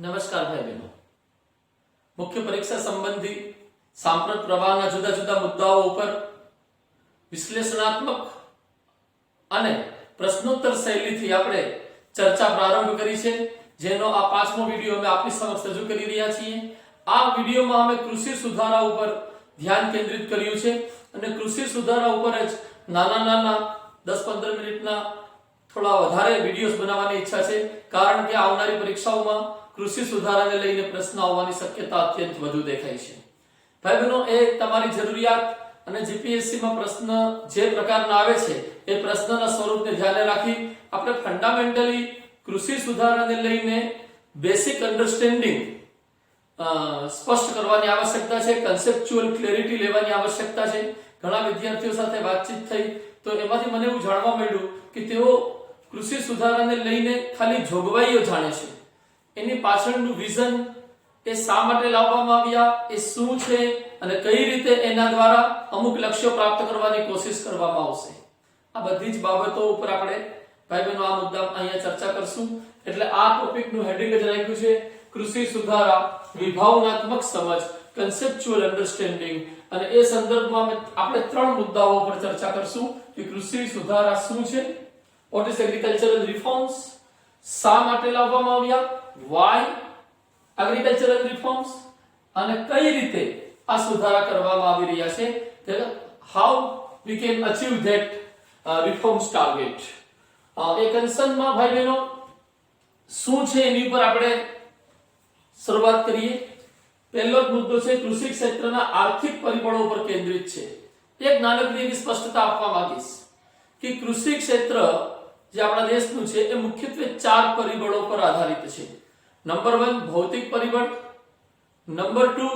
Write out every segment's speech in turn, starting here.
નમસ્કાર ભાઈ બહેનો, મુખ્ય પરીક્ષા સંબંધી સાંપ્રત પ્રવાહના જુદા જુદા મુદ્દાઓ ઉપર વિશ્લેષણાત્મક અને પ્રશ્નોત્તર શૈલીથી આપણે ચર્ચા પ્રારંભ કરી છે, જેનો આ પાંચમો વિડિયો અમે આપની સમક્ષ રજૂ કરી રહ્યા છીએ। આ વિડિયોમાં અમે કૃષિ સુધારા ઉપર ધ્યાન કેન્દ્રિત કર્યું છે અને કૃષિ સુધારા ઉપર જ નાના 10-15 મિનિટના થોડા વધારે વિડિયોઝ બનાવવાની ઈચ્છા છે, કારણ કે આવનારી પરીક્ષાઓમાં કૃષિ સુધારાને લઈને પ્રશ્ન આવવાની શક્યતા અત્યંત વધુ દેખાય છે। ભાઈ બહેનો, એ તમારી જરૂરિયાત અને જીપીએસસી માં પ્રશ્ન જે પ્રકારના આવે છે એ પ્રશ્નના સ્વરૂપને ધ્યાને રાખી આપણે ફંડામેન્ટલી કૃષિ સુધારાને લઈને બેસિક અન્ડરસ્ટેન્ડિંગ સ્પષ્ટ કરવાની આવશ્યકતા છે, કન્સેપ્ચ્યુઅલ ક્લેરિટી લેવાની આવશ્યકતા છે। ઘણા વિદ્યાર્થીઓ સાથે વાતચીત થઈ તો એમાંથી મને એવું જાણવા મળ્યું કે તેઓ કૃષિ સુધારાને લઈને ખાલી જોગવાઈઓ જાણે છે, એની પાછળનું વિઝન, એ શા માટે લાવવામાં આવ્યા, એ શું છે અને કઈ રીતે એના દ્વારા અમુક લક્ષ્યો પ્રાપ્ત કરવાની કોશિશ કરવામાં આવશે, આ બધી જ બાબતો ઉપર આપણે ભાઈ બહેનો આ મુદ્દા અહીંયા ચર્ચા કરશું। એટલે આ ટોપિકનું હેડિંગ જ રાખ્યું છે કૃષિ સુધારા વિભાવનાત્મક સમજ, કન્સેપ્ચ્યુઅલ અન્ડરસ્ટેન્ડિંગ, અને એ સંદર્ભમાં આપણે ત્રણ મુદ્દાઓ પર ચર્ચા કરશું કે કૃષિ સુધારા શું છે, વોટ ઇઝ એગ્રીકલ્ચરલ રિફોર્મ્સ, શા માટે લાવવામાં આવ્યા, why agricultural reforms, અને કઈ રીતે આ સુધારા કરવામાં આવી રહ્યા છે, how we can achieve that reforms target। એ કન્સર્નમાં ભાઈ બહેનો શું છે એની ઉપર આપણે શરૂઆત કરીએ। પહેલો જ મુદ્દો છે કૃષિ ક્ષેત્રના આર્થિક પરિબળો પર કેન્દ્રિત છે। એક નાનકડી એવી સ્પષ્ટતા આપવા માંગીશ કે કૃષિ ક્ષેત્ર જે આપણા દેશનું છે એ મુખ્યત્વે 4 પરિબળો પર આધારિત છે। નંબર 1 ભૌતિક પરિબળ, નંબર 2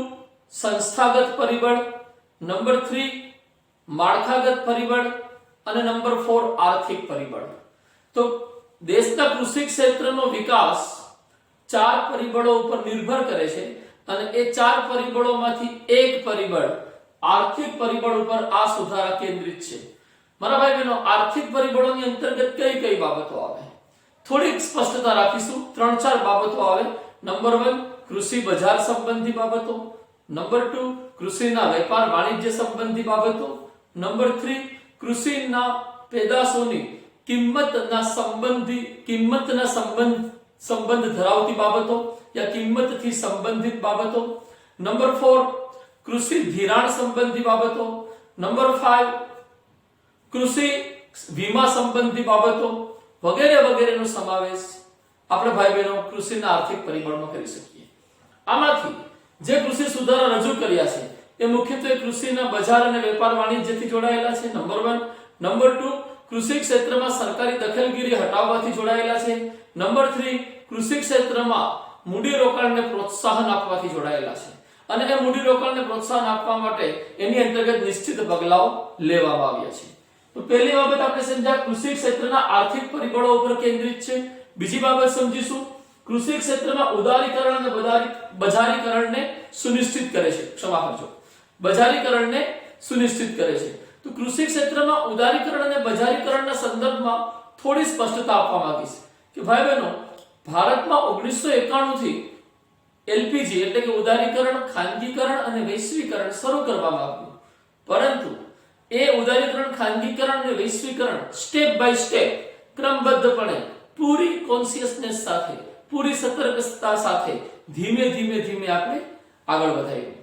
સંસ્થાગત પરિબળ, નંબર 3 માળખાગત પરિબળ અને નંબર 4 આર્થિક પરિબળ। તો દેશના કૃષિ ક્ષેત્રનો વિકાસ 4 પરિબળો ઉપર નિર્ભર કરે છે અને એ 4 પરિબળોમાંથી એક પરિબળ આર્થિક પરિબળ ઉપર આ સુધારા કેન્દ્રિત છે। મારા ભાઈ બહેનો, આર્થિક પરિબળોની અંતર્ગત કઈ કઈ બાબતો આવે થોડીક સ્પષ્ટતા રાખીશું। 3-4 બાબતો આવે। નંબર 1 કૃષિ બજાર સંબંધી બાબતો, નંબર 2 કૃષિના વેપાર વાણિજ્ય સંબંધી બાબતો, નંબર 3 કૃષિના પેદાશોની કિંમતના સંબંધ ધરાવતી બાબતો યા કિંમતથી સંબંધિત બાબતો, નંબર 4 કૃષિ ધિરાણ સંબંધી બાબતો, નંબર 5 કૃષિ વીમા સંબંધી બાબતો વગેરે વગેરેનો સમાવેશ આપણે ભાઈ બહેનો કૃષિના આર્થિક પરિબળમાં કરી શકીએ। આમાંથી જે કૃષિ સુધારા રજૂ કર્યા છે એ મુખ્યત્વે કૃષિના બજાર અને વેપાર વાણિજ્યથી જોડાયેલા છે, નંબર 1। નંબર 2 કૃષિ ક્ષેત્રમાં સરકારી દખલગીરી હટાવવાથી જોડાયેલા છે, નંબર 3 કૃષિ ક્ષેત્રમાં મૂડીરોકાણને પ્રોત્સાહન આપવાથી જોડાયેલા છે અને એ મૂડીરોકાણને પ્રોત્સાહન આપવા માટે એની અંતર્ગત નિશ્ચિત પગલાઓ લેવામાં આવ્યા છે। તો પહેલી બાબત આપણે સમજ્યા કૃષિ ક્ષેત્રના આર્થિક પરિબળો ઉપર કેન્દ્રિત છે। બીજી બાબત સમજીશું કૃષિ ક્ષેત્રમાં ઉદારીકરણ અને બજારીકરણને સુનિશ્ચિત કરે છે, ક્ષમા કરજો, બજારીકરણને સુનિશ્ચિત કરે છે। તો કૃષિ ક્ષેત્રમાં ઉદારીકરણ અને બજારીકરણના સંદર્ભમાં થોડી સ્પષ્ટતા આપવા માંગીશ કે ભાઈ બહેનો, ભારતમાં 1991 થી એલપીજી એટલે કે ઉદારીકરણ, ખાનગીકરણ અને વૈશ્વિકરણ શરૂ કરવામાં આવ્યું, પરંતુ એ ઉદારીકરણ, ખાનગીકરણ અને વૈશ્વિકરણ સ્ટેપ બાય સ્ટેપ ક્રમબદ્ધપણે પૂરી કોન્શિયસનેસ સાથે, પૂરી સતર્કતા સાથે ધીમે ધીમે આપણે આગળ વધાર્યું,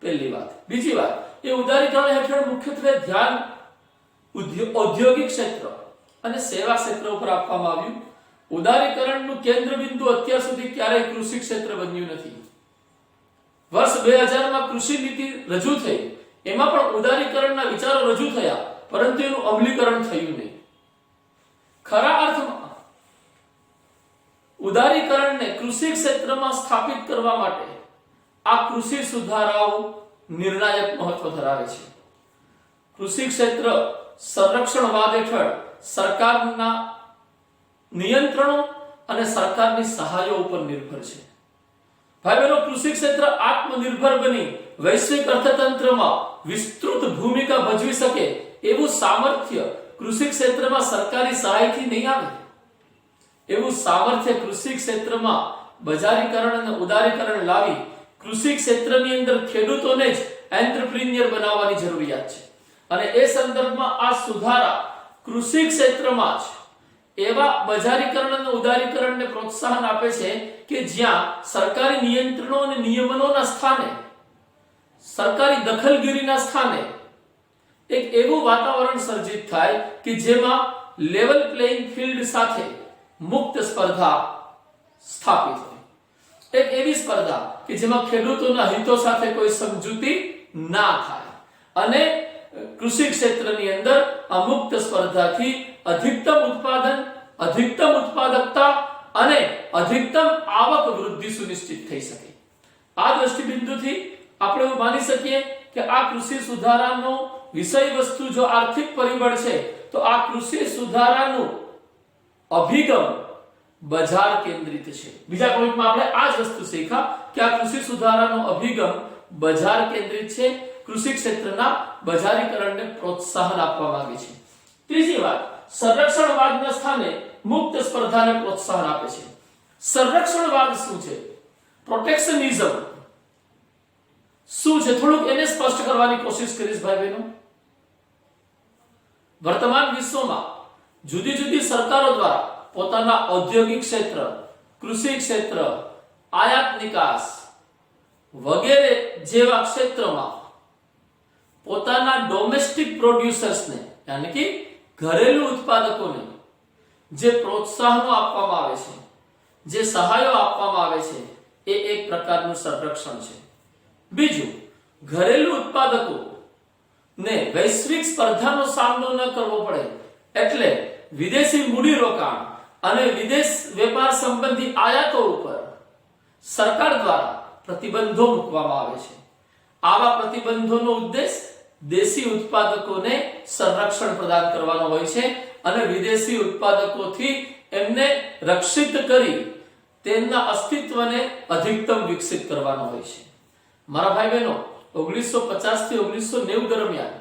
પહેલી વાત। બીજી વાત, એ ઉદારીકરણ હેઠળ મુખ્યત્વે ધ્યાન ઔદ્યોગિક ક્ષેત્ર અને સેવા ક્ષેત્ર ઉપર આપવામાં આવ્યું। ઉદારીકરણનું કેન્દ્રબિંદુ અત્યાર સુધી ક્યારેય કૃષિ ક્ષેત્ર બન્યું નથી। વર્ષ 2000 માં કૃષિ નીતિ રજૂ થઈ, એમાં પણ ઉદારીકરણના વિચારો રજૂ થયા, પરંતુ એનું અમલીકરણ થયું નહીં। ખરા અર્થમાં ઉદારીકરણને કૃષિ ક્ષેત્રમાં સ્થાપિત કરવા માટે આ કૃષિ સુધારાઓ નિર્ણાયક મહત્વ ધરાવે છે। કૃષિ ક્ષેત્ર સંરક્ષણવાદ હેઠળ સરકારના નિયંત્રણો અને સરકારની સહાયો ઉપર નિર્ભર છે। ભાઈ બહેનો, કૃષિ ક્ષેત્ર આત્મનિર્ભર બની વૈશ્વિક અર્થતંત્રમાં વિસ્તૃત ભૂમિકા ભજવી શકે એવું સામર્થ્ય કૃષિ ક્ષેત્રમાં સરકારી સહાયથી નહીં આવે। એવું સામર્થ્ય કૃષિ ક્ષેત્રમાં બજારીકરણ અને ઉદારીકરણ લાવી કૃષિ ક્ષેત્રની અંદર ખેડૂતોને જ એન્ટરપ્રિન્યોર બનાવવાની જરૂરિયાત છે અને એ સંદર્ભમાં આ સુધારા કૃષિ ક્ષેત્રમાં જ એવા બજારીકરણ અને ઉદારીકરણને પ્રોત્સાહન આપે છે કે જ્યાં સરકારી નિયંત્રણો અને નિયમનોના સ્થાને, સરકારી દખલગીરીના સ્થાને એક એવું વાતાવરણ સર્જિત થાય કે જેમાં લેવલ પ્લેઇંગ ફિલ્ડ સાથે મુક્ત સ્પર્ધા સ્થાપિત હોય, એક એવી સ્પર્ધા કે જેમાં ખેડૂતોના હિતો સાથે કોઈ સમજૂતી ના થાય અને કૃષિ ક્ષેત્રની અંદર આ મુક્ત સ્પર્ધાથી અધિકતમ ઉત્પાદન, અધિકતમ ઉત્પાદકતા અને અધિકતમ આવક વૃદ્ધિ સુનિશ્ચિત થઈ શકે. આ દ્રષ્ટિબિંદુથી આપણે એવું માની શકીએ કે આ કૃષિ સુધારાનો વિષય વસ્તુ જો આર્થિક પરિબળ છે તો આ કૃષિ સુધારાનું અભિગમ બજાર કેન્દ્રિત છે. બીજા પોઈન્ટમાં આપણે આ જ વસ્તુ શીખ્યા કે આ કૃષિ સુધારાનો અભિગમ બજાર કેન્દ્રિત છે, કૃષિ ક્ષેત્રના બજારીકરણને પ્રોત્સાહન આપવા માંગે છે. ત્રીજી વાત, સંરક્ષણવાદના સ્થાને મુક્ત સ્પર્ધાને પ્રોત્સાહન આપે છે. સંરક્ષણવાદ શું છે? પ્રોટેક્શનિઝમ શું છે? થોડુંક એને સ્પષ્ટ કરવાની કોશિશ કરીશ ભાઈ બહેનો. વર્તમાન વિશ્વમાં જુદી જુદી સરકારો દ્વારા પોતાના ઔદ્યોગિક ક્ષેત્ર, કૃષિ ક્ષેત્ર, આયાત નિકાસ વગેરે જેવા ક્ષેત્રમાં પોતાના ડોમેસ્ટિક પ્રોડ્યુસર્સને યાની કે ઘરેલુ ઉત્પાદકોને જે પ્રોત્સાહનો આપવામાં આવે છે, જે સહાયો આપવામાં આવે છે, એ એક પ્રકારનું સંરક્ષણ છે. બીજું, ઘરેલુ ઉત્પાદકો ને વૈશ્વિક સ્પર્ધાનો સામનો ન કરવો પડે એટલે વિદેશી મૂડીરોકાણ અને વિદેશ વેપાર સંબંધી આયાતો ઉપર સરકાર દ્વારા પ્રતિબંધો મૂકવામાં આવે છે. આવા પ્રતિબંધોનો ઉદ્દેશ દેશી ઉત્પાદકોને સંરક્ષણ પ્રદાન કરવાનો હોય છે અને વિદેશી ઉત્પાદકોથી એમને રક્ષિત કરી તેમના અસ્તિત્વને અધિકતમ વિકસિત કરવાનો હોય છે. મારા ભાઈ બહેનો, 1950 થી 1990 દરમિયાન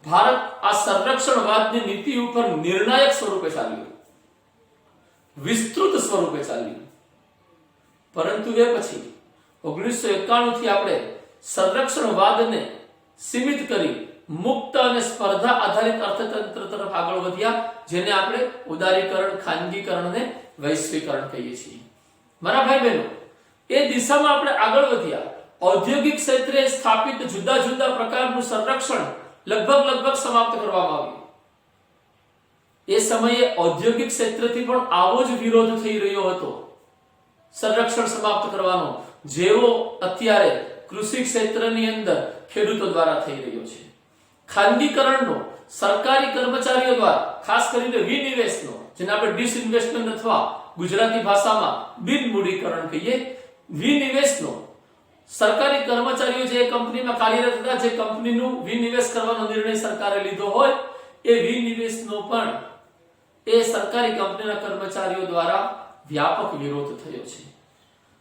ભારત આ સંરક્ષણવાદની નીતિ ઉપર નિર્ણાયક સ્વરૂપે ચાલ્યું, વિસ્તૃત સ્વરૂપે ચાલ્યું. પરંતુ એ પછી 1991 થી આપણે સંરક્ષણવાદને સીમિત કરી મુક્ત અને સ્પર્ધા આધારિત અર્થતંત્ર તરફ આગળ વધ્યા, જેને આપણે ઉદારીકરણ, ખાનગીકરણ અને વૈશ્વિકરણ કહીએ છીએ. મારા ભાઈ બહેનો, એ દિશામાં આપણે આગળ વધ્યા. ઔદ્યોગિક ક્ષેત્રે સ્થાપિત જુદા જુદા પ્રકારનું સંરક્ષણ લગભગ સમાપ્ત કરવામાં આવ્યું. એ સમયે ઔદ્યોગિક ક્ષેત્રથી પણ આવો જ વિરોધ થઈ રહ્યો હતો સંરક્ષણ સમાપ્ત કરવાનો, જેવો અત્યારે કૃષિ ક્ષેત્રની અંદર ખેડૂતો દ્વારા થઈ રહ્યો છે. ખાનગીકરણનો સરકારી કર્મચારીઓ દ્વારા, ખાસ કરીને વિનિવેશનો, જેને આપણે ડિસઇન્વેસ્ટમેન્ટ અથવા ગુજરાતી ભાષામાં બિનમૂડીકરણ કહીએ, વિનિવેશનો સરકારી કર્મચારીઓ જે કંપનીમાં કાર્યરત હતા, જે કંપનીનું વિનિવેશ કરવાનો નિર્ણય સરકારે લીધો હોય, એ વિનિવેશનો પણ એ સરકારી કંપનીના કર્મચારીઓ દ્વારા વ્યાપક વિરોધ થયો છે.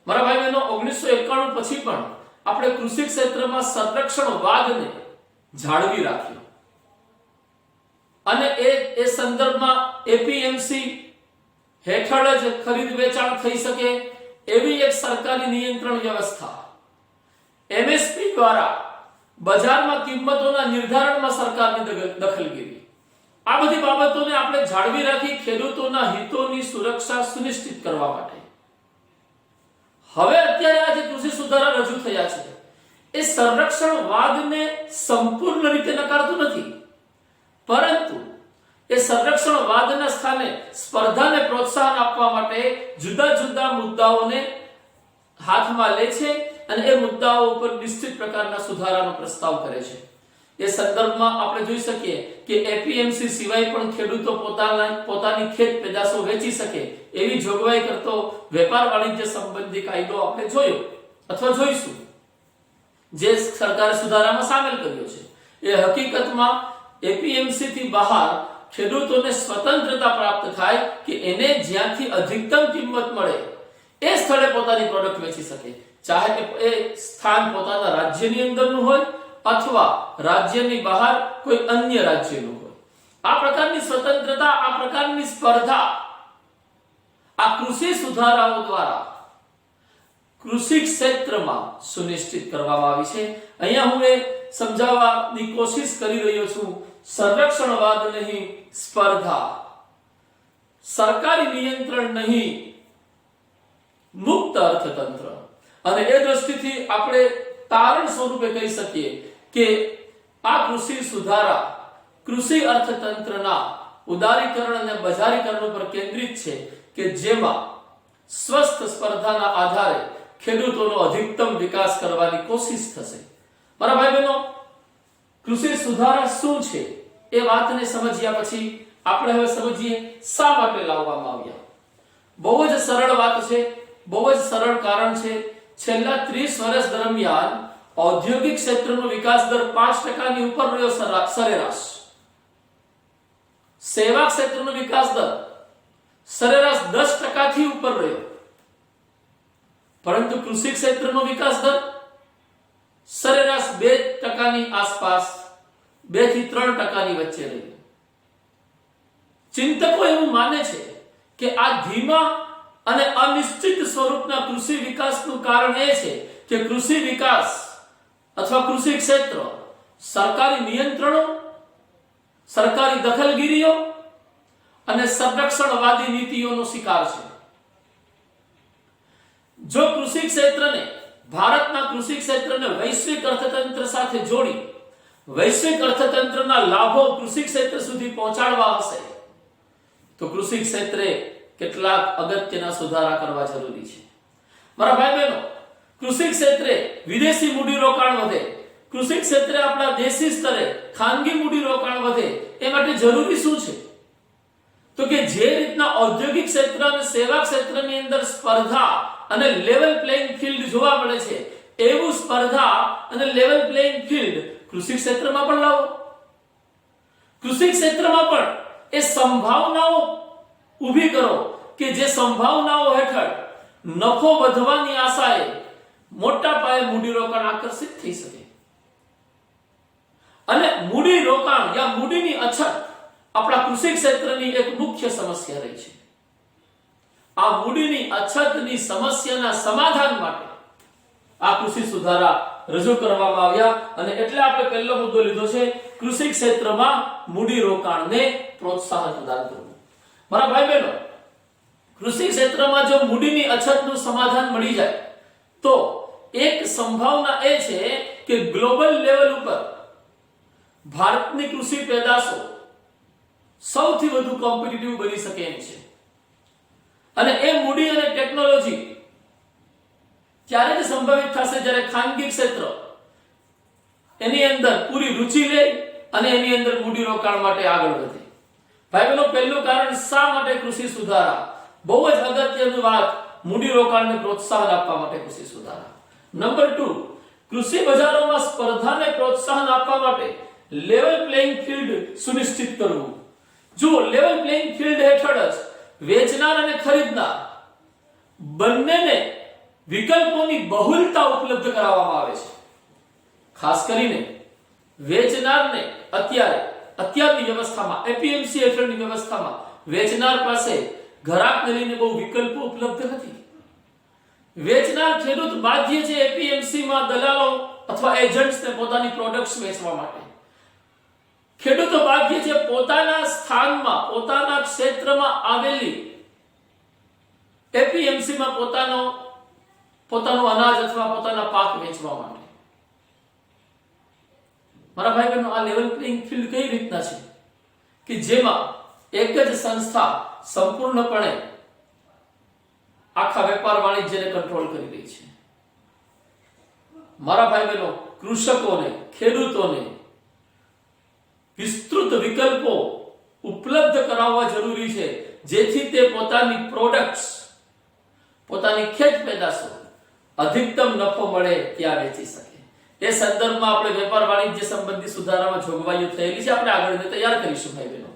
મારા ભાઈ બહેનો, 1991 પછી પણ આપણે કૃષિ ક્ષેત્રમાં સંરક્ષણવાદને જાળવી રાખ્યો અને એ સંદર્ભમાં એપીએમસી હેઠળ જ ખરીદ વેચાણ થઈ શકે એવી એક સરકારી નિયંત્રણ વ્યવસ્થા, એમએસપી દ્વારા બજારમાં કિંમતોના નિર્ધારણમાં સરકારની દખલગીરી, આ બધી બાબતોને આપણે જાળવી રાખી ખેડૂતોના હિતોની સુરક્ષા સુનિશ્ચિત કરવા માટે. હવે અત્યારે આ જે કૃષિ સુધારા રજૂ થયા છે એ સંરક્ષણવાદને સંપૂર્ણ રીતે નકારતું નથી, પરંતુ એ સંરક્ષણવાદના સ્થાને સ્પર્ધાને પ્રોત્સાહન આપવા માટે જુદા જુદા મુદ્દાઓને હાથમાં લે છે અને એ મુદ્દાઓ ઉપર નિશ્ચિત પ્રકારના સુધારાનો પ્રસ્તાવ કરે છે. એ સંદર્ભમાં આપણે જોઈ શકીએ કે એપીએમસી સિવાય પણ ખેડૂતો પોતાની ખેત પેદાશો વેચી શકે એવી જોગવાઈ કરતો વેપાર વાણિજ્ય સંબંધી કાયદો આપણે જોયો અથવા જોઈશું, જે સરકારે સુધારામાં સામેલ કર્યો છે. એ હકીકતમાં એપીએમસી થી બહાર ખેડૂતોને સ્વતંત્રતા પ્રાપ્ત થાય કે એને જ્યાંથી અધિકતમ કિંમત મળે એ સ્થળે પોતાની પ્રોડક્ટ વેચી શકે, ચાહે એ સ્થાન પોતાના રાજ્યની અંદરનું હોય અથવા રાજ્યની બહાર કોઈ અન્ય રાજ્યનું હોય. આ પ્રકારની સ્વતંત્રતા, આ પ્રકારની સ્પર્ધા આ કૃષિ સુધારાઓ દ્વારા કૃષિ ક્ષેત્રમાં સુનિશ્ચિત કરવામાં આવી છે. અહીંયા હું એ સમજાવવાની કોશિશ કરી રહ્યો છું, સંરક્ષણવાદ નહીં, સ્પર્ધા, સરકારી નિયંત્રણ નહીં, મુક્ત અર્થતંત્ર. અને એ દ્રષ્ટિથી આપણે તારણ સ્વરૂપે કહી શકીએ કે આ કૃષિ સુધારા કૃષિ અર્થતંત્રના ઉદારીકરણ અને બજારીકરણ ઉપર કેન્દ્રિત છે, કે જેમાં સ્વસ્થ સ્પર્ધાના આધારે ખેડૂતોનો અધિકતમ વિકાસ કરવાની કોશિશ થશે. મારા ભાઈ બહેનો, કૃષિ સુધારા શું છે એ વાતને સમજ્યા પછી આપણે હવે સમજીએ શા માટે લાવવામાં આવ્યા. બહુ જ સરળ વાત છે, બહુ જ સરળ કારણ છે. છેલ્લા 30 વર્ષ દરમિયાન ઔદ્યોગિક ક્ષેત્રનો વિકાસ દર 5% ની ઉપર રહ્યો સરેરાશ. સેવા ક્ષેત્રનો વિકાસ દર સરેરાશ 10% થી ઉપર રહ્યો, પરંતુ કૃષિ ક્ષેત્રનો વિકાસ દર સરેરાશ 2% ની આસપાસ, 2 થી 3% ની વચ્ચે રહ્યો. ચિંતકો એવું માને છે કે આ ધીમા અને અનિશ્ચિત સ્વરૂપના કૃષિ વિકાસનું કારણ એ છે કે કૃષિ વિકાસ અથવા કૃષિ ક્ષેત્ર સરકારી નિયંત્રણો, સરકારી દખલગીરીઓ અને સંરક્ષણવાદી નીતિઓનો શિકાર છે. જો કૃષિ ક્ષેત્રને, ભારતના કૃષિ ક્ષેત્રને વૈશ્વિક અર્થતંત્ર સાથે જોડી વૈશ્વિક અર્થતંત્રના લાભો કૃષિ ક્ષેત્ર સુધી પહોંચાડવા હશે, તો કૃષિ ક્ષેત્રે કેટલાક અગત્યના સુધારા કરવા જરૂરી છે. મારા ભાઈ બહેનો, કૃષિ ક્ષેત્રે વિદેશી મૂડીરોકાણ વધે, કૃષિ ક્ષેત્રે આપણા દેશી સ્તરે ખાનગી મૂડીરોકાણ વધે, એ માટે જરૂરી શું છે? તો કે જે રીતના ઔદ્યોગિક ક્ષેત્ર અને સેવા ક્ષેત્રની અંદર સ્પર્ધા અને લેવલ પ્લેઇંગ ફિલ્ડ જોવા મળે છે, એવું સ્પર્ધા અને લેવલ પ્લેઇંગ ફિલ્ડ કૃષિ ક્ષેત્રમાં પણ લાવો. કૃષિ ક્ષેત્રમાં પણ એ સંભાવનાઓ ઊભી કરો કે જે સંભાવનાઓ હેઠળ નફો વધવાની આશાએ મોટા પાયે મૂડીરોકાણ આકર્ષિત થઈ શકે. અને મૂડીરોકાણ યા મૂડીની અછત આપણા કૃષિ ક્ષેત્રની એક મુખ્ય સમસ્યા રહી છે. આ મૂડીની અછતની સમસ્યાના સમાધાન માટે આ કૃષિ સુધારા રજૂ કરવામાં આવ્યા. અને એટલે આપણે પહેલો મુદ્દો લીધો છે, કૃષિ ક્ષેત્રમાં મૂડીરોકાણને પ્રોત્સાહન પ્રદાન કરવું. મારા ભાઈ બહેનો, કૃષિ ક્ષેત્રમાં જો મૂડીની અછતનું સમાધાન મળી જાય તો એક સંભાવના એ છે કે ગ્લોબલ લેવલ ઉપર ભારતની કૃષિ પેદાશો સૌથી વધુ કોમ્પિટિટિવ બની શકે એમ છે. અને એ મૂડી અને ટેકનોલોજી ત્યારે જ સંભવિત થશે જ્યારે ખાનગી ક્ષેત્ર એની અંદર પૂરી રુચિ લે અને એની અંદર મૂડીરોકાણ માટે આગળ વધે. ભાઈ બહેનો, પહેલું કારણ શા માટે કૃષિ સુધારા? બહુ જ અગત્યની વાત, મૂડીરોકાણને પ્રોત્સાહન આપવા માટે કૃષિ સુધારા. નંબર 2, કૃષિ બજારોમાં સ્પર્ધાને પ્રોત્સાહન આપવા માટે લેવલ પ્લેઇંગ ફિલ્ડ સુનિશ્ચિત કરવું. જુઓ, લેવલ પ્લેઇંગ ફિલ્ડ હેઠળ જ વેચનાર અને ખરીદનાર બંનેને વિકલ્પોની બહુલતા ઉપલબ્ધ કરાવવામાં આવે છે. ખાસ કરીને વેચનારને અત્યારની વ્યવસ્થામાં, એપીએમસી હેઠળની વ્યવસ્થામાં વેચનાર પાસે ઘરાકને લઈને બહુ વિકલ્પો ઉપલબ્ધ નથી. વેચનાર ખેડૂત બાધ્ય છે એપીએમસીમાં દલાલો અથવા એજન્ટ્સને પોતાની પ્રોડક્ટ્સ વેચવા માટે. ખેડૂતો બાધ્ય છે પોતાના સ્થાનમાં, પોતાના ક્ષેત્રમાં આવેલી એપીએમસીમાં પોતાનું અનાજ અથવા પોતાના પાક વેચવા માટે. મારા ભાઈ બહેનો, આ લેવલ પ્લેઇંગ ફિલ્ડ કઈ રીતના છે કે જેમાં એક જ સંસ્થા સંપૂર્ણપણે આખા વેપાર વાણિજ્યને કંટ્રોલ કરી રહી છે. મારા ભાઈ બહેનો, કૃષકોને, ખેડૂતોને વિસ્તૃત વિકલ્પો ઉપલબ્ધ કરાવવા જરૂરી છે, જેથી તે પોતાની પ્રોડક્ટ્સ, પોતાની ખેત પેદાશો અધિકતમ નફો મળે ત્યાં વેચી શકે. એ સંદર્ભમાં આપણે વેપાર વાણિજ્ય સંબંધી સુધારામાં જોગવાઈઓ થયેલી છે, આપણે આગળ તૈયાર કરીશું ભાઈ બહેનો.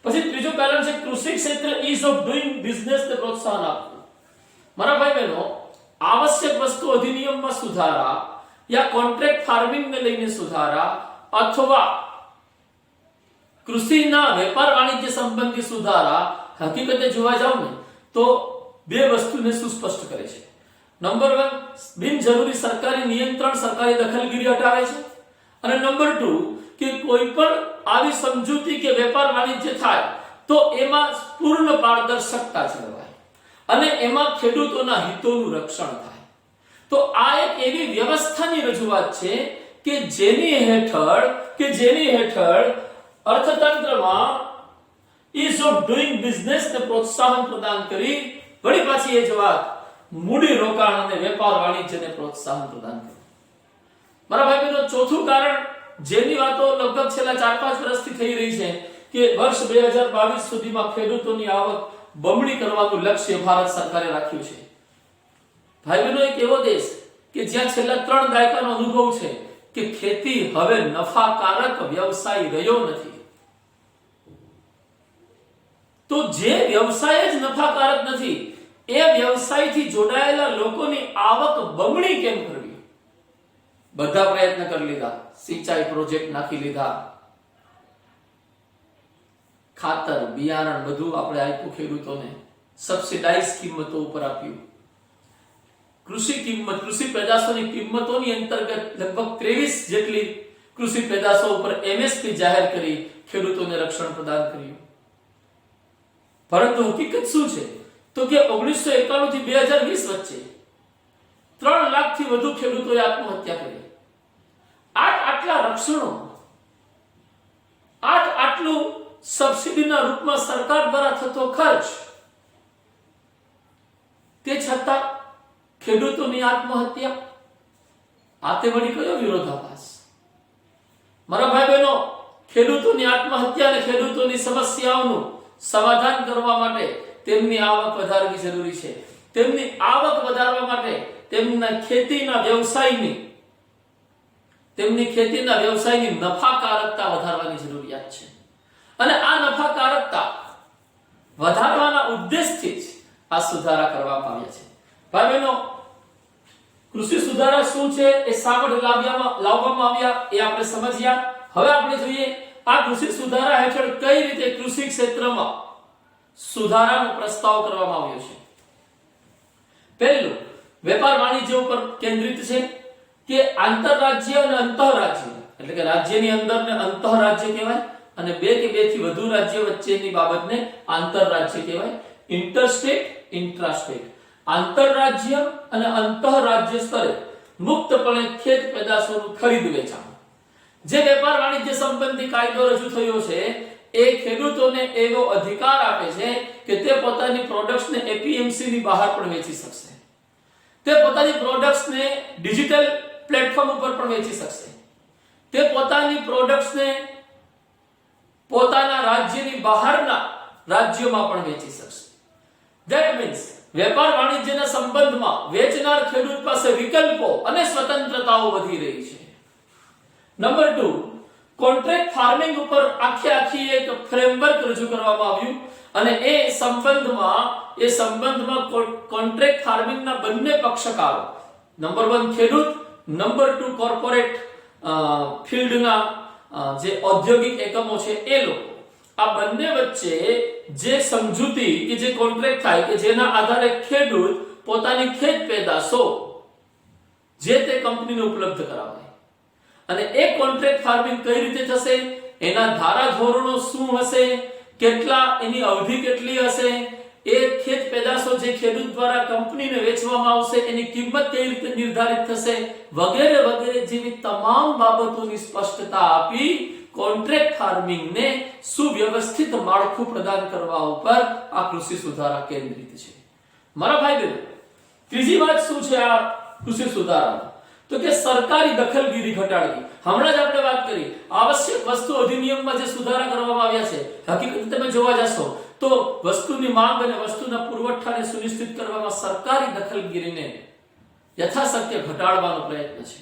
પછી ત્રીજું કારણ છે કૃષિ ક્ષેત્ર ઇઝ ઓફ ડુઇંગ બિઝનેસને પ્રોત્સાહન આપવું. મારા ભાઈ બહેનો, આવશ્યક વસ્તુ અધિનિયમમાં સુધારા યા કોન્ટ્રાક્ટ ફાર્મિંગને લઈને સુધારા અથવા કૃષિના વેપાર વાણિજ્ય સંબંધી સુધારા હકીકતે જોવા જાવ ને તો બે વસ્તુને સુસ્પષ્ટ કરે છે. નંબર 1, બિનજરૂરી સરકારી નિયંત્રણ, સરકારી દખલગીરી હટાવે છે. અને નંબર 2 કે કોઈ પણ આવી સમજૂતી કે વેપાર વાણિજ્ય થાય તો એમાં પૂર્ણ પારદર્શકતા જળવાય અને એમાં ખેડૂતોના હિતોનું રક્ષણ થાય. તો આ એક એવી વ્યવસ્થાની રજૂઆત છે કે જેની હેઠળ અર્થતંત્રમાં ઈઝ ઓફ ડુઈંગ બિઝનેસ ને પ્રોત્સાહન પ્રદાન કરી વળી પાછી એ જ વાત મૂડી રોકાણ અને વેપાર વાણિજ્યને પ્રોત્સાહન પ્રદાન કર્યું. મારા ભાઈ બહેનો, ચોથું કારણ જેની વાતો લગભગ છેલ્લા 4-5 વર્ષથી થઈ રહી છે કે વર્ષ 2022 સુધીમાં ખેડૂતોની આવક બમણી કરવાનું લક્ષ્ય ભારત સરકારે રાખ્યું છે. ભાઈ બહેનો, એક એવો દેશ કે જ્યાં છેલ્લા 3 દાયકાનો અનુભવ છે કે ખેતી હવે નફાકારક વ્યવસાય રહ્યો નથી. તો જે વ્યવસાય જ નફાકારક નથી એ વ્યવસાયથી જોડાયેલા લોકોની આવક બમણી કેમ કરવી? બધા પ્રયત્ન કરી લીધા, સિંચાઈ પ્રોજેક્ટ નાખી લીધા, ખાતર બિયારણ બધું આપણે આપ્યું ખેડૂતોને, સબસિડાઇઝ કિંમતો ઉપર આપ્યું, કૃષિ પેદાશોની કિંમતોની અંતર્ગત લગભગ 23 જેટલી કૃષિ પેદાશો ઉપર MSP જાહેર કરી ખેડૂતોને રક્ષણ પ્રદાન કર્યું. પરંતુ હકીકત શું છે તો કે 1991 થી 2020 વચ્ચે 3 લાખથી વધુ ખેડૂતોએ આત્મહત્યા કરી. આટલા રક્ષણો, આટલું સબસિડીના રૂપમાં સરકાર દ્વારા થતો ખર્ચ, તે છતાં ખેડૂતોની આત્મહત્યા, આ તે વળી કયો વિરોધાભાસ? મારા ભાઈ બહેનો, ખેડૂતોની આત્મહત્યા અને ખેડૂતોની સમસ્યાઓનું સમાધાન કરવા માટે તેમની આવક વધારવી જરૂરી છે. તેમની આવક વધારવા માટે તેમની ખેતીના વ્યવસાયની નફાકારકતા વધારવાની જરૂરિયાત છે. અને આ નફાકારકતા વધારવાના ઉદ્દેશથી જ આ સુધારા કરવામાં આવ્યા છે. ભાઈ બહેનો, કૃષિ સુધારા શું છે, એ શા માટે લાવવામાં આવ્યા એ આપણે સમજ્યા. હવે આપણે જોઈએ આ કૃષિ સુધારા હેઠળ કઈ રીતે કૃષિ ક્ષેત્રમાં સુધારાનો પ્રસ્તાવ કરવામાં આવ્યો છે. પહેલું, વેપાર વાણિજ્ય ઉપર કેન્દ્રિત છે કે આંતરરાજ્ય અને અંતઃરાજ્ય, એટલે કે રાજ્યની અંદર ને અંતઃરાજ્ય કહેવાય અને 2 કે 2 થી વધુ રાજ્ય વચ્ચેની બાબતને આંતરરાજ્ય કહેવાય. ઇન્ટરસ્ટેટ, ઇન્ટ્રાસ્ટેટ, આંતરરાજ્ય અને અંતઃરાજ્ય સ્તરે મુક્તપણે ખેત પેદાશોનું ખરીદ વેચાણ. જે વેપાર વાણિજ્ય સંબંધી કાયદો રજૂ થયો છે એ ખેડૂતોને એવો અધિકાર આપે છે કે તે પોતાની પ્રોડક્ટ્સને APMC ની બહાર પણ વેચી શકશે. તે પોતાની પ્રોડક્ટ્સને ડિજિટલ પ્લેટફોર્મ ઉપર પણ વેચી શકશે. તે પોતાની પ્રોડક્ટ્સને પોતાના રાજ્યની બહારના રાજ્યોમાં પણ વેચી શકશે. ધેટ મીન્સ વેપાર વાણિજ્યના સંબંધમાં વેચનાર ખેડૂત પાસે વિકલ્પો અને સ્વતંત્રતાઓ વધી રહી છે. નંબર 2, કોન્ટ્રાક્ટ ફાર્મિંગ ઉપર આખી એક ફ્રેમવર્ક રજૂ કરવામાં આવ્યું અને એ સંબંધમાં કોન્ટ્રાક્ટ ફાર્મિંગના બંને પક્ષકારો, નંબર 1 ખેડૂત, નંબર 2 કોર્પોરેટ ફિલ્ડના જે ઔદ્યોગિક એકમો છે એ લોકો, આ બંને વચ્ચે જે સમજૂતી કે જે કોન્ટ્રાક્ટ થાય કે જેના આધારે ખેડૂત પોતાની ખેત પેદાશો જે તે કંપનીને ઉપલબ્ધ કરાવે. અને એ કોન્ટ્રાક્ટ ફાર્મિંગ કઈ રીતે થશે, એના ધારા ધોરણો શું હશે, એની અવધિ કેટલી હશે, એ ખેત પેદાશો જે ખેડૂત દ્વારા કંપનીને વેચવામાં આવશે એની કિંમત કઈ રીતે નિર્ધારિત થશે, વગેરે વગેરે જેવી તમામ બાબતોની સ્પષ્ટતા આપી કોન્ટ્રાક્ટ ફાર્મિંગને સુવ્યવસ્થિત માળખું પ્રદાન કરવા ઉપર આ કૃષિ સુધારા કેન્દ્રિત છે. મારા ભાઈ બહેનો, ત્રીજી વાત શું છે આ કૃષિ સુધારામાં, તો કે સરકારી દખલગીરી ઘટાડવી. હમણાં જ આપણે વાત કરી આવશ્યક વસ્તુ અધિનિયમમાં જે સુધારા કરવામાં આવ્યા છે, હકીકત તમે જોવા જશો તો વસ્તુની માંગ અને વસ્તુના પુરવઠાને સુનિશ્ચિત કરવામાં સરકારી દખલગીરીને યથાશક્ય ઘટાડવાનો પ્રયત્ન છે.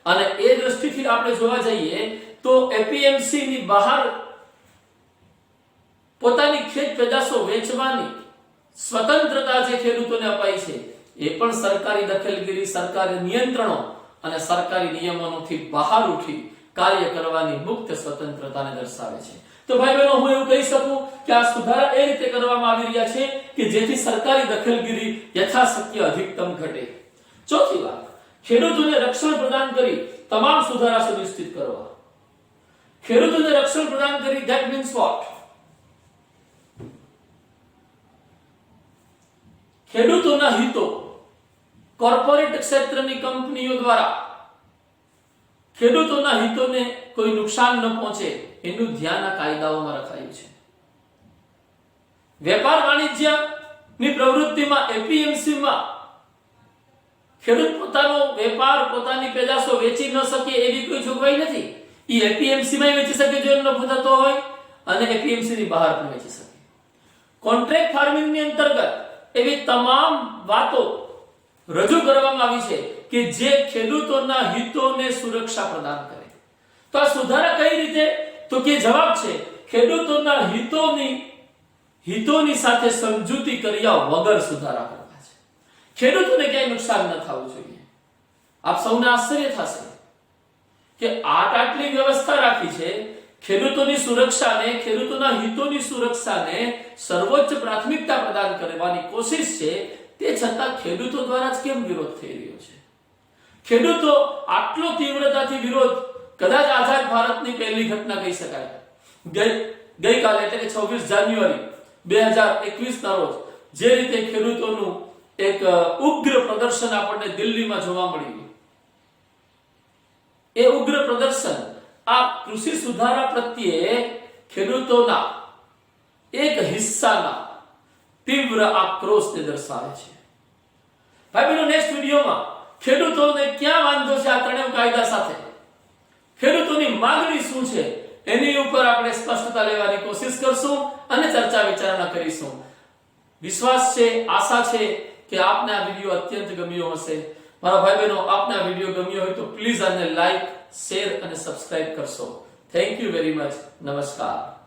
અને એ દ્રષ્ટિથી આપણે જોવા જઈએ તો APMC ની બહાર પોતાની ખેત પેદાશો વેચવાની સ્વતંત્રતા જે ખેડૂતોને અપાઈ છે એ પણ સરકારી દખલગીરી, સરકારી નિયંત્રણો અને સરકારી નિયમનોથી બહાર ઉઠી કાર્ય કરવાની મુક્ત સ્વતંત્રતાને દર્શાવે છે. તો ભાઈ બહેનો હું એવું કહી શકું કે આ સુધારા એ રીતે કરવામાં આવી રહ્યા છે કે જેથી સરકારી દખલગીરી યથાશક્ય અધિકતમ ઘટે. ચોથી વાત, ખેડૂતોને રક્ષણ પ્રદાન કરી તમામ સુધારા સુનિશ્ચિત કરવા. ખેડૂતોને રક્ષણ પ્રદાન કરી, ધેટ મીન્સ વોટ? ખેડૂતોના હિતો કોર્પોરેટ ક્ષેત્રની કંપનીઓ દ્વારા ખેડૂતોના હિતોને કોઈ નુકસાન ન પહોંચે એનું ધ્યાન આ કાયદાઓમાં રખાયું છે. વેપાર વાણિજ્યની પ્રવૃત્તિમાં એપીએમસીમાં ખેડૂત પોતાનો વેપાર, પોતાની પેદાશો વેચી ન શકે એવી કોઈ જોગવાઈ નથી. એ એપીએમસીમાં વેચી શકે જો એનો નફો થતો હોય, અને એપીએમસી ની બહાર પણ વેચી શકે. કોન્ટ્રાક્ટ ફાર્મિંગની અંતર્ગત એવી તમામ વાતો રજૂ કરવામાં આવી છે કે જે ખેડૂતોના હિતોને સુરક્ષા પ્રદાન કરે. તો આ સુધારા કઈ રીતે? તો કે જવાબ છે ખેડૂતોના હિતોની સાથે સમજૂતી કર્યા વગર સુધારા કરવા છે. ખેડૂતોને ક્યાંય નુકસાન ન થવું જોઈએ. આપ સૌને આશ્ચર્ય થશે કે આટલી વ્યવસ્થા રાખી છે, ખેડૂતોની સુરક્ષાને, ખેડૂતોના હિતોની સુરક્ષાને સર્વોચ્ચ પ્રાથમિકતા પ્રદાન કરવાની કોશિશ છે, તે છતાં ખેડૂતો દ્વારા જ કેમ વિરોધ થઈ રહ્યો છે? ખેડૂતો આટલો તીવ્રતાથી વિરોધ કદાચ આઝાદ ભારતની પહેલી ઘટના કહી શકાય. ગઈકાલે એટલે કે 26 જાન્યુઆરી 2021 ના રોજ જે રીતે ખેડૂતોનું એક ઉગ્ર પ્રદર્શન આપણને દિલ્હીમાં જોવા મળ્યું, એ ઉગ્ર પ્રદર્શન આ કૃષિ સુધારા પ્રત્યે ખેડૂતોના એક હિસ્સાના તીવ્ર આક્રોશને દર્શાવે છે. ભાઈ બહેનો, નેક્સ્ટ વિડીયોમાં ખેડૂતોને ક્યાં વાંધો છે આ ત્રણેય કાયદા સાથે, ખેડૂતોની માંગણી શું છે એની ઉપર આપણે સ્પષ્ટતા લેવાની કોશિશ કરશું અને ચર્ચા વિચારણા કરીશું. વિશ્વાસ છે, આશા છે કે આપને આ વિડીયો અત્યંત ગમ્યો હશે. મારા ભાઈ બહેનો, આપને આ વિડીયો ગમ્યો હોય તો પ્લીઝ આને લાઈક, શેર અને સબસ્ક્રાઇબ કરશો. Thank you very much. નમસ્કાર.